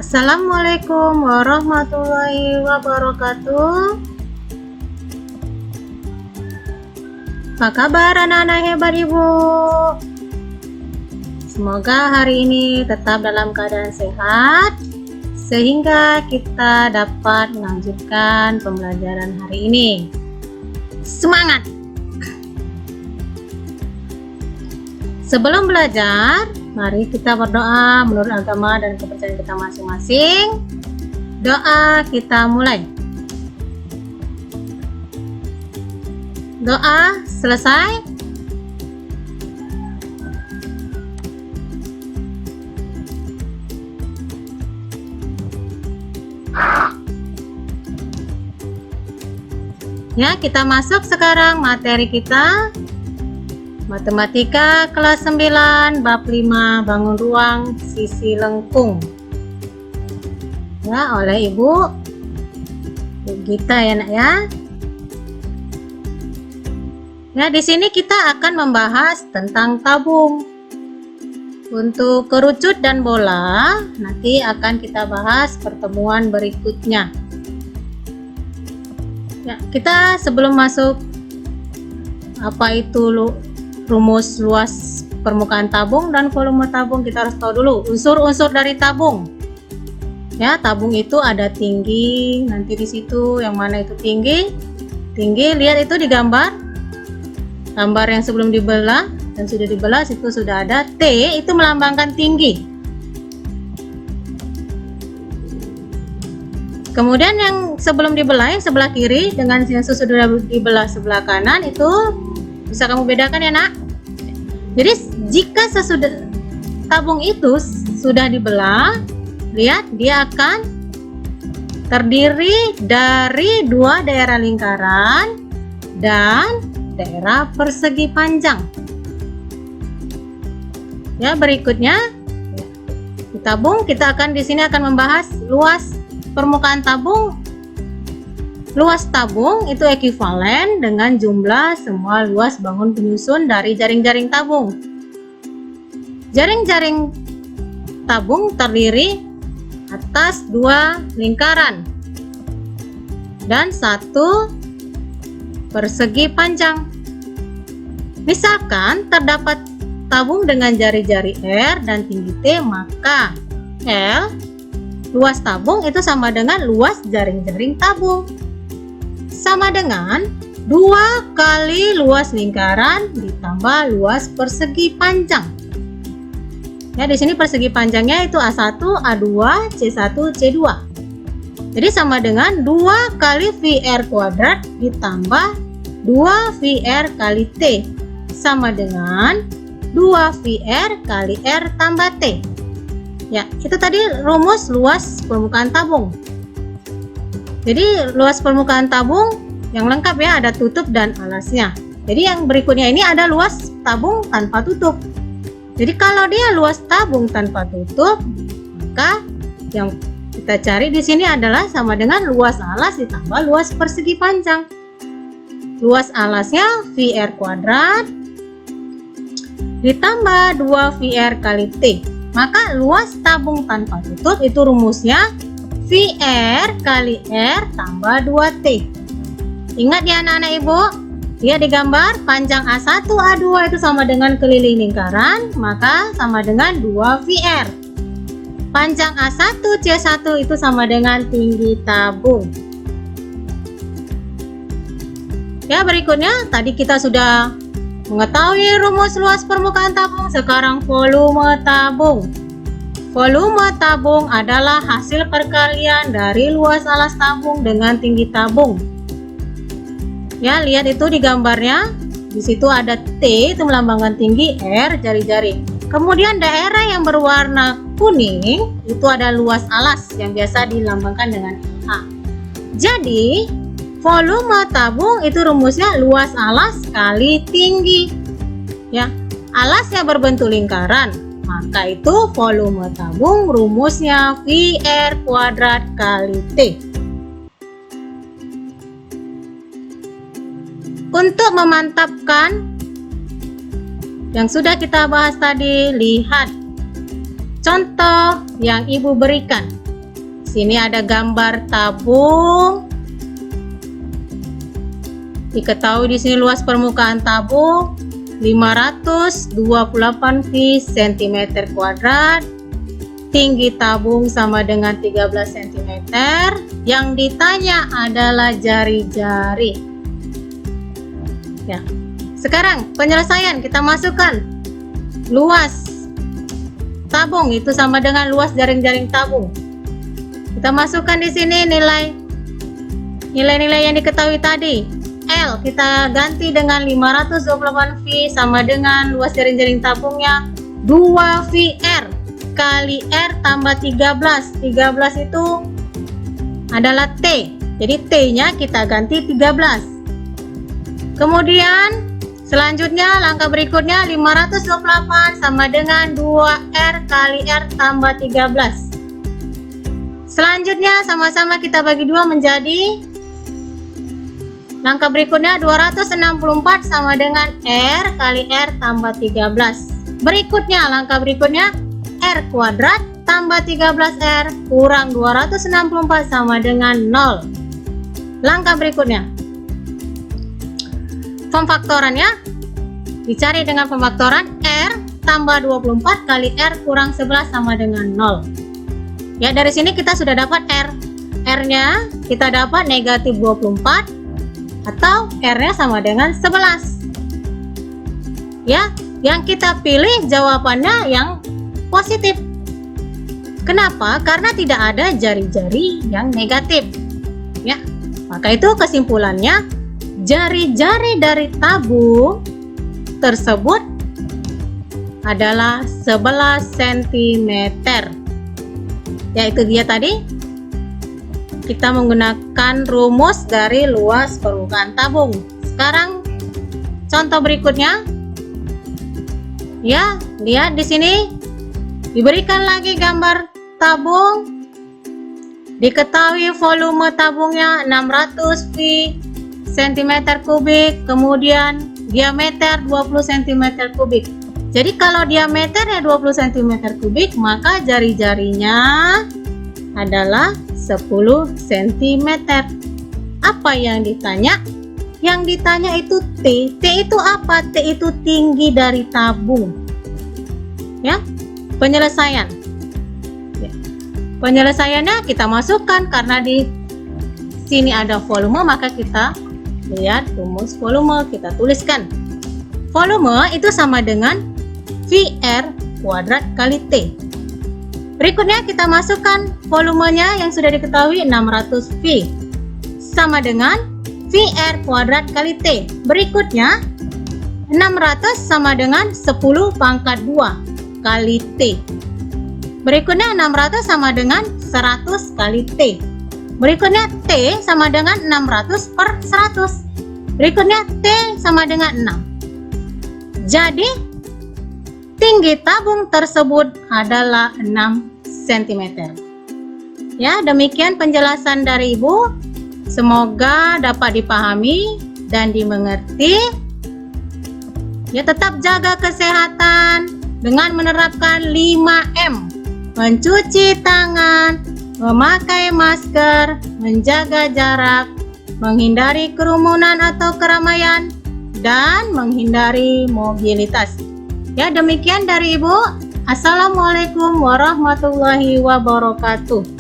Assalamualaikum warahmatullahi wabarakatuh. Apa kabar anak-anak hebat ibu? Semoga hari ini tetap dalam keadaan sehat sehingga kita dapat melanjutkan pembelajaran hari ini. Semangat! Sebelum belajar, mari kita berdoa menurut agama dan kepercayaan kita masing-masing. Doa kita mulai. Doa selesai. Ya, kita masuk sekarang materi kita. Matematika kelas 9 bab 5 bangun ruang sisi lengkung. Ya, oleh Ibu Gita ya nak ya. Ya, di sini kita akan membahas tentang tabung. Untuk kerucut dan bola nanti akan kita bahas pertemuan berikutnya. Ya, kita sebelum masuk apa itu rumus luas permukaan tabung dan volume tabung, kita harus tahu dulu unsur-unsur dari tabung. Ya, tabung itu ada tinggi, nanti di situ yang mana itu tinggi. Tinggi, lihat itu di gambar. Gambar yang sebelum dibelah dan sudah dibelah, situ sudah ada T, itu melambangkan tinggi. Kemudian yang sebelum dibelah, yang sebelah kiri dengan yang sudah dibelah sebelah kanan itu bisa kamu bedakan ya nak. Jadi jika sesudah tabung itu sudah dibelah, lihat dia akan terdiri dari dua daerah lingkaran dan daerah persegi panjang. Ya, berikutnya di tabung kita akan di sini akan membahas luas permukaan tabung. Luas tabung itu ekuivalen dengan jumlah semua luas bangun penyusun dari jaring-jaring tabung. Jaring-jaring tabung terdiri atas dua lingkaran dan satu persegi panjang. Misalkan terdapat tabung dengan jari-jari R dan tinggi T, maka L luas tabung itu sama dengan luas jaring-jaring tabung, sama dengan 2 kali luas lingkaran ditambah luas persegi panjang. Ya, di sini persegi panjangnya itu A1, A2, C1, C2. Jadi sama dengan 2 kali VR kuadrat ditambah 2 VR kali T, sama dengan 2 VR kali R tambah T. Ya, itu tadi rumus luas permukaan tabung. Jadi luas permukaan tabung yang lengkap ya, ada tutup dan alasnya. Jadi yang berikutnya ini ada luas tabung tanpa tutup. Jadi kalau dia luas tabung tanpa tutup, maka yang kita cari di sini adalah sama dengan luas alas ditambah luas persegi panjang. Luas alasnya VR kuadrat ditambah 2 VR kali T. Maka luas tabung tanpa tutup itu rumusnya VR kali R tambah 2T. Ingat ya anak-anak ibu, lihat di gambar panjang A1, A2 itu sama dengan keliling lingkaran, maka sama dengan 2 VR. Panjang A1, C1 itu sama dengan tinggi tabung. Ya, berikutnya tadi kita sudah mengetahui rumus luas permukaan tabung, sekarang volume tabung. Volume tabung adalah hasil perkalian dari luas alas tabung dengan tinggi tabung. Ya, lihat itu di gambarnya. Di situ ada T, itu melambangkan tinggi, R jari-jari. Kemudian daerah yang berwarna kuning itu ada luas alas yang biasa dilambangkan dengan A. Jadi, volume tabung itu rumusnya luas alas kali tinggi. Ya, alasnya berbentuk lingkaran, maka itu volume tabung rumusnya VR kuadrat kali T. Untuk memantapkan yang sudah kita bahas tadi, lihat contoh yang ibu berikan. Sini ada gambar tabung. Diketahui di sini luas permukaan tabung 528 V cm kuadrat. Tinggi tabung sama dengan 13 cm. Yang ditanya adalah jari-jari. Ya. Sekarang penyelesaian kita masukkan luas tabung itu sama dengan luas jaring-jaring tabung. Kita masukkan di sini nilai-nilai yang diketahui tadi. L kita ganti dengan 528 V sama dengan luas jaring-jaring tabungnya 2VR kali R tambah 13. 13 itu adalah T. Jadi T-nya kita ganti 13. Kemudian selanjutnya langkah berikutnya 528 sama dengan 2R kali R tambah 13. Selanjutnya sama-sama kita bagi 2 menjadi langkah berikutnya 264 sama dengan R kali R tambah 13. Berikutnya langkah berikutnya R kuadrat tambah 13R kurang 264 sama dengan 0. Langkah berikutnya pemfaktorannya dicari dengan pemfaktoran R tambah 24 kali R kurang 11 sama dengan 0. Ya, dari sini kita sudah dapat R. R-nya kita dapat negatif 24 atau R-nya sama dengan 11. Ya, yang kita pilih jawabannya yang positif. Kenapa? Karena tidak ada jari-jari yang negatif. Ya, maka itu kesimpulannya jari-jari dari tabung tersebut adalah 11 cm. Ya, itu dia tadi. Kita menggunakan rumus dari luas permukaan tabung. Sekarang contoh berikutnya. Ya, lihat di sini. Diberikan lagi gambar tabung. Diketahui volume tabungnya 600 V cm kubik, kemudian diameter 20 cm kubik. Jadi kalau diameternya 20 cm kubik, maka jari-jarinya adalah 10 cm. Apa yang ditanya? Yang ditanya itu T. T itu apa? T itu tinggi dari tabung. Ya. Penyelesaian. Ya. Penyelesaiannya kita masukkan karena di sini ada volume, maka kita lihat rumus volume, kita tuliskan. Volume itu sama dengan VR kuadrat kali T. Berikutnya kita masukkan volumenya yang sudah diketahui 600 V sama dengan VR kuadrat kali T. Berikutnya 600 sama dengan 10 pangkat 2 kali T. Berikutnya 600 sama dengan 100 kali T. Berikutnya T sama dengan 600 per 100. Berikutnya T sama dengan 6. Jadi tinggi tabung tersebut adalah 6 cm. Ya, demikian penjelasan dari Ibu. Semoga dapat dipahami dan dimengerti. Ya, tetap jaga kesehatan dengan menerapkan 5M. Mencuci tangan, memakai masker, menjaga jarak, menghindari kerumunan atau keramaian, dan menghindari mobilitas. Ya, demikian dari Ibu. Assalamualaikum warahmatullahi wabarakatuh.